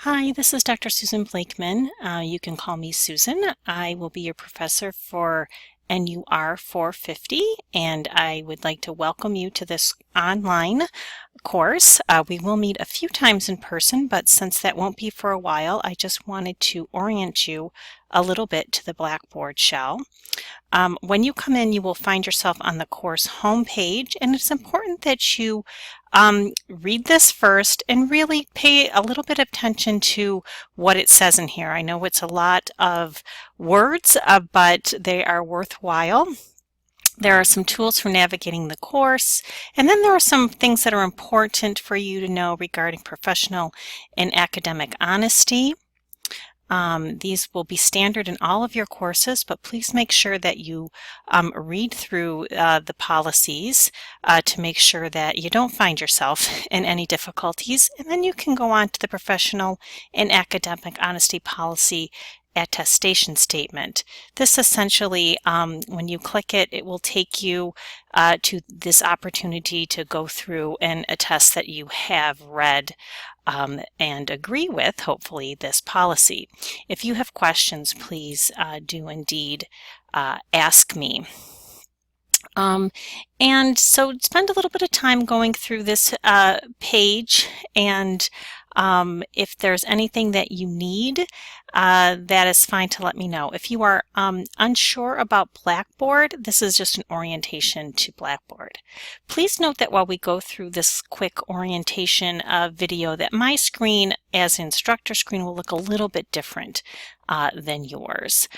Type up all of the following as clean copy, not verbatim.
Hi, this is Dr. Susan Blakeman. You can call me Susan. I will be your professor for NUR450, and I would like to welcome you to this online course. We will meet a few times in person, but since that won't be for a while, I just wanted to orient you a little bit to the Blackboard shell. When you come in, you will find yourself on the course homepage, and it's important that you read this first and really pay a little bit of attention to what it says in here. I know it's a lot of words, but they are worthwhile. There are some tools for navigating the course, and then there are some things that are important for you to know regarding professional and academic honesty. These will be standard in all of your courses, but please make sure that you read through the policies to make sure that you don't find yourself in any difficulties, and then you can go on to the professional and academic honesty policy attestation statement. This essentially, when you click it, it will take you to this opportunity to go through and attest that you have read and agree with, hopefully, this policy. If you have questions, please do indeed ask me. And so spend a little bit of time going through this page, and if there's anything that you need, that is fine to let me know. If you are unsure about Blackboard, this is just an orientation to Blackboard. Please note that while we go through this quick orientation video, that my screen as instructor screen will look a little bit different than yours.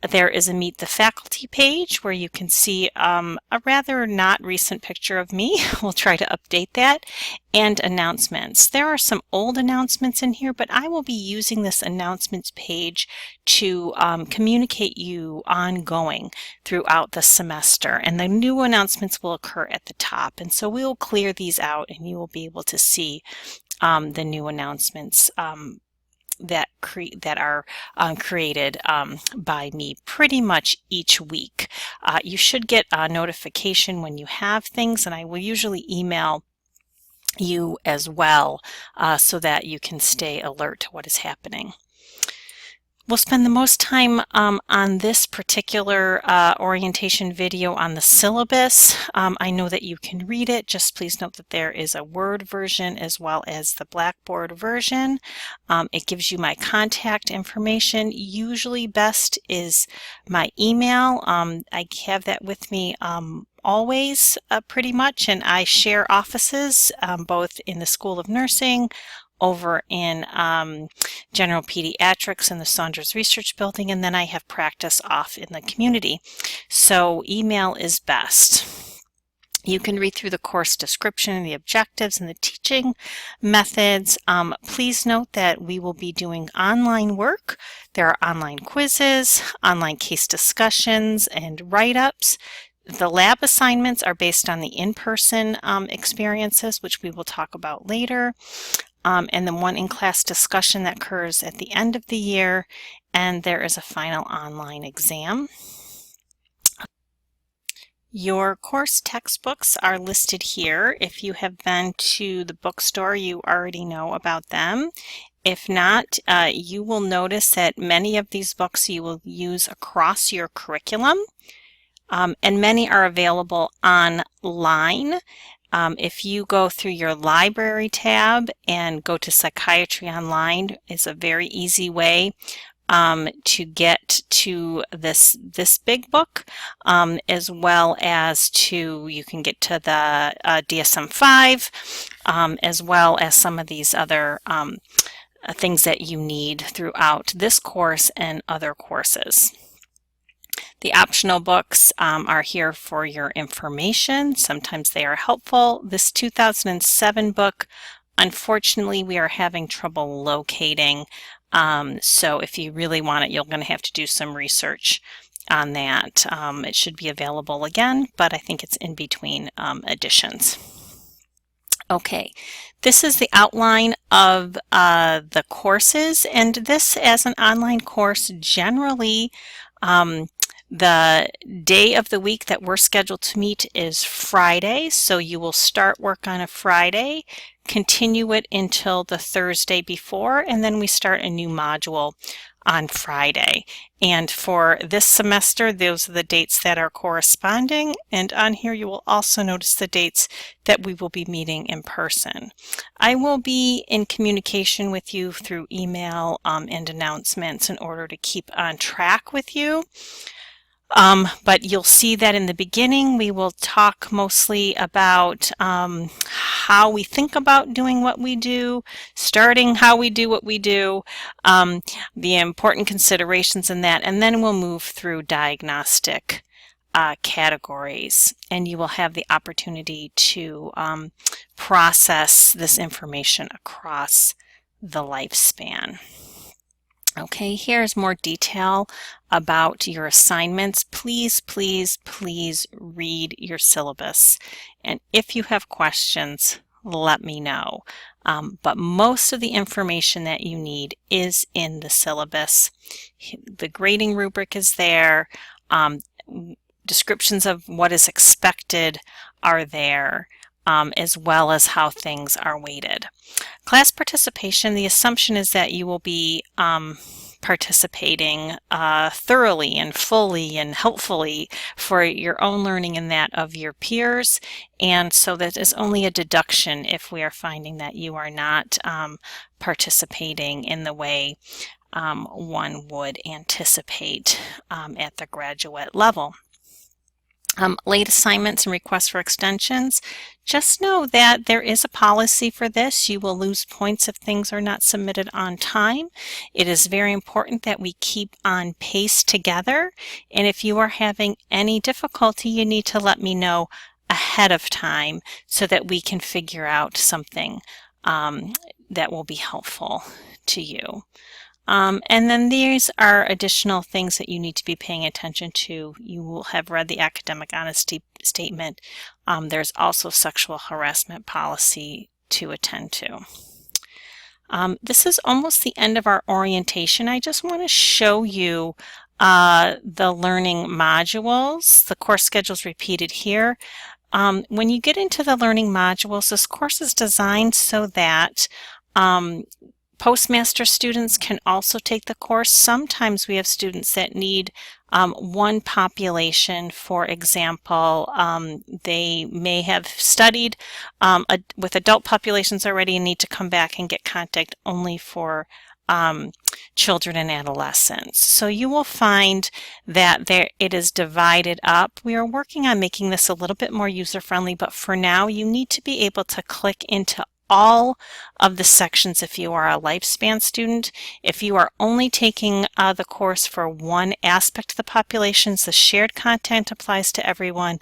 There is a Meet the Faculty page where you can see a rather not recent picture of me. We'll try to update that. And announcements. There are some old announcements in here, but I will be using this announcements page to communicate you ongoing throughout the semester. And the new announcements will occur at the top. And so we will clear these out and you will be able to see the new announcements that are created by me pretty much each week. You should get a notification when you have things, and I will usually email you as well so that you can stay alert to what is happening. We'll spend the most time on this particular orientation video on the syllabus. I know that you can read it. Just please note that there is a Word version as well as the Blackboard version. It gives you my contact information. Usually best is my email. I have that with me always pretty much, and I share offices both in the School of Nursing, over in General Pediatrics in the Saunders Research Building, and then I have practice off in the community. So email is best. You can read through the course description and the objectives and the teaching methods. Please note that we will be doing online work. There are online quizzes, online case discussions, and write-ups. The lab assignments are based on the in-person experiences, which we will talk about later. And then one in-class discussion that occurs at the end of the year, and there is a final online exam. Your course textbooks are listed here. If you have been to the bookstore, you already know about them. If not, you will notice that many of these books you will use across your curriculum, and many are available online. If you go through your library tab and go to Psychiatry Online, is a very easy way to get to this big book, as well as you can get to the DSM-5, as well as some of these other things that you need throughout this course and other courses. The optional books are here for your information. Sometimes they are helpful. This 2007 book, unfortunately, we are having trouble locating. So if you really want it, you're going to have to do some research on that. It should be available again, but I think it's in between editions. Okay, this is the outline of the courses, and this as an online course generally The day of the week that we're scheduled to meet is Friday, so you will start work on a Friday, continue it until the Thursday before, and then we start a new module on Friday. And for this semester, those are the dates that are corresponding, and on here you will also notice the dates that we will be meeting in person. I will be in communication with you through email and announcements in order to keep on track with you. But you'll see that in the beginning we will talk mostly about how we think about doing what we do, starting how we do what we do, the important considerations in that, and then we'll move through diagnostic categories, and you will have the opportunity to process this information across the lifespan. Okay, here's more detail about your assignments. Please, please, please read your syllabus. And if you have questions, let me know. But most of the information that you need is in the syllabus. The grading rubric is there. Descriptions of what is expected are there, as well as how things are weighted. Class participation, the assumption is that you will be participating thoroughly and fully and helpfully for your own learning and that of your peers, and so that is only a deduction if we are finding that you are not participating in the way one would anticipate at the graduate level. Late assignments and requests for extensions, just know that there is a policy for this. You will lose points if things are not submitted on time. It is very important that we keep on pace together, and if you are having any difficulty, you need to let me know ahead of time so that we can figure out something that will be helpful to you. And then these are additional things that you need to be paying attention to. You will have read the academic honesty statement. There's also sexual harassment policy to attend to. This is almost the end of our orientation. I just want to show you the learning modules. The course schedule is repeated here. When you get into the learning modules, this course is designed so that Postmaster students can also take the course. Sometimes we have students that need one population. For example, they may have studied with adult populations already and need to come back and get contact only for children and adolescents. So you will find that it is divided up. We are working on making this a little bit more user-friendly, but for now you need to be able to click into all of the sections if you are a lifespan student. If you are only taking the course for one aspect of the populations, the shared content applies to everyone,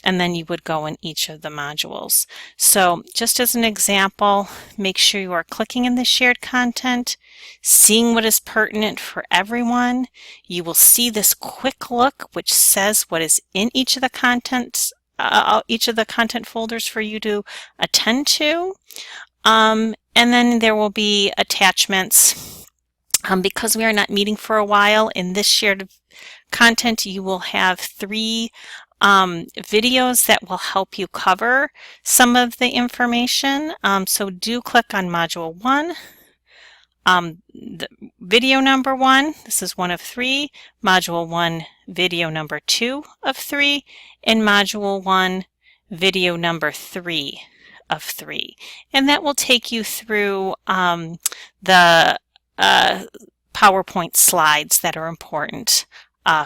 and then you would go in each of the modules. So just as an example, make sure you are clicking in the shared content, seeing what is pertinent for everyone. You will see this quick look which says what is in each of the content folders for you to attend to. And then there will be attachments. Because we are not meeting for a while, in this shared content you will have 3 videos that will help you cover some of the information. So do click on Module 1. The video number 1, this is 1 of 3, Module 1, video number 2 of 3, and Module 1, video number 3 of 3. And that will take you through the PowerPoint slides that are important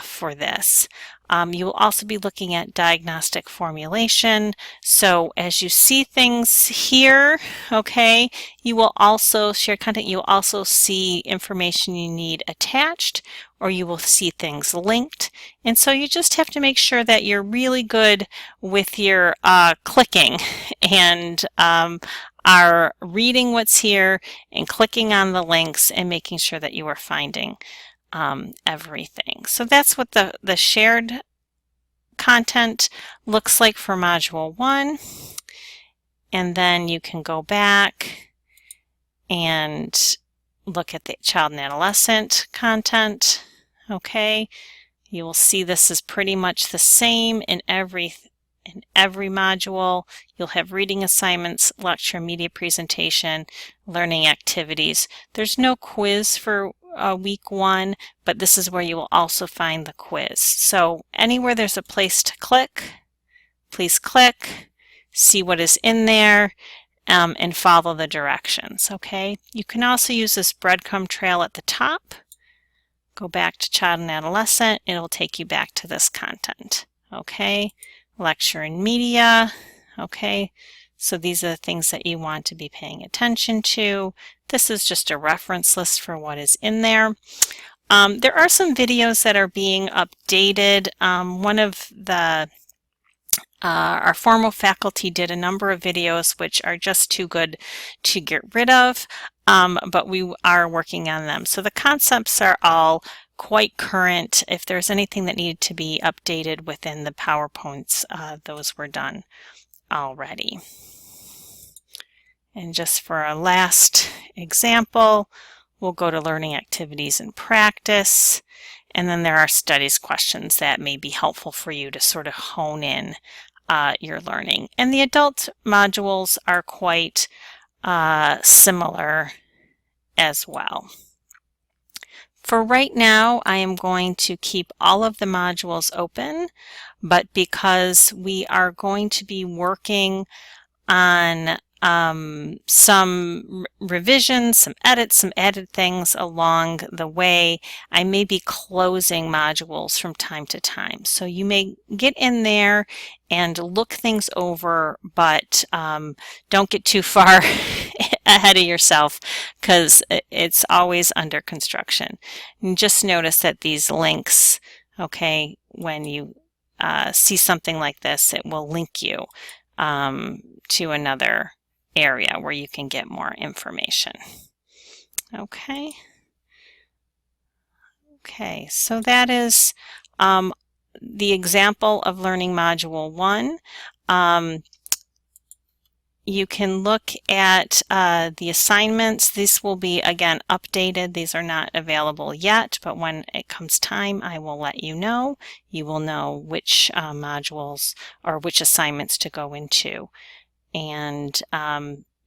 for this. You will also be looking at diagnostic formulation. So as you see things here, okay, you will also share content. You will also see information you need attached, or you will see things linked. And so you just have to make sure that you're really good with your clicking and are reading what's here and clicking on the links and making sure that you are finding everything. So that's what the shared content looks like for Module 1. And then you can go back and look at the child and adolescent content. Okay, You will see this is pretty much the same in every module. You'll have reading assignments, lecture, media presentation, learning activities. There's no quiz for week 1, but this is where you will also find the quiz. So anywhere there's a place to click, please click, see what is in there, and follow the directions, okay? You can also use this breadcrumb trail at the top. Go back to Child and Adolescent. It'll take you back to this content, okay? Lecture and media, okay? So these are the things that you want to be paying attention to. This is just a reference list for what is in there. There are some videos that are being updated. One of the our formal faculty did a number of videos which are just too good to get rid of, but we are working on them. So the concepts are all quite current. If there's anything that needed to be updated within the PowerPoints, those were done already. And just for a last example, we'll go to learning activities and practice. And then there are studies questions that may be helpful for you to sort of hone in your learning. And the adult modules are quite similar as well. For right now, I am going to keep all of the modules open, but because we are going to be working on some revisions, some edits, some added things along the way, I may be closing modules from time to time. So you may get in there and look things over, but don't get too far ahead of yourself because it's always under construction. And just notice that these links, okay, when you see something like this, it will link you to another area where you can get more information. Okay. Okay, so that is the example of Learning Module 1. You can look at the assignments. These will be, again, updated. These are not available yet, but when it comes time, I will let you know. You will know which modules or which assignments to go into. And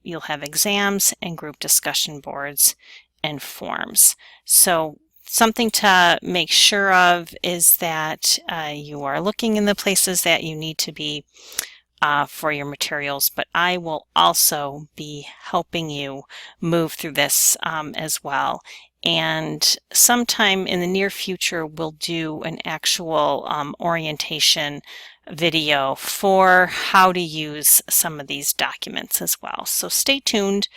you'll have exams and group discussion boards and forms. So something to make sure of is that you are looking in the places that you need to be for your materials, but I will also be helping you move through this as well. And sometime in the near future, we'll do an actual orientation video for how to use some of these documents as well. So stay tuned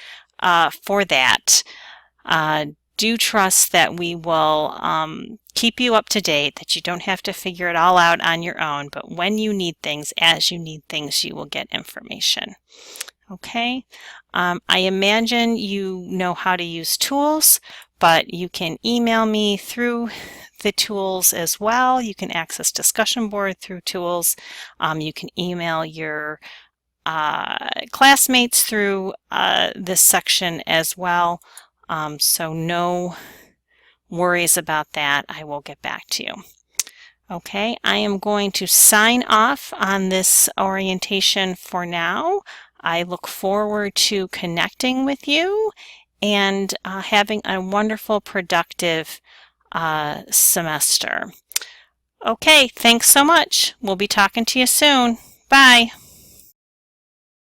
for that. Do trust that we will keep you up to date, that you don't have to figure it all out on your own, but when you need things, as you need things, you will get information. Okay? I imagine you know how to use tools, but you can email me through the tools as well. You can access discussion board through tools. You can email your classmates through this section as well. So no worries about that. I will get back to you. Okay, I am going to sign off on this orientation for now. I look forward to connecting with you and having a wonderful, productive semester. Okay, thanks so much. We'll be talking to you soon. Bye.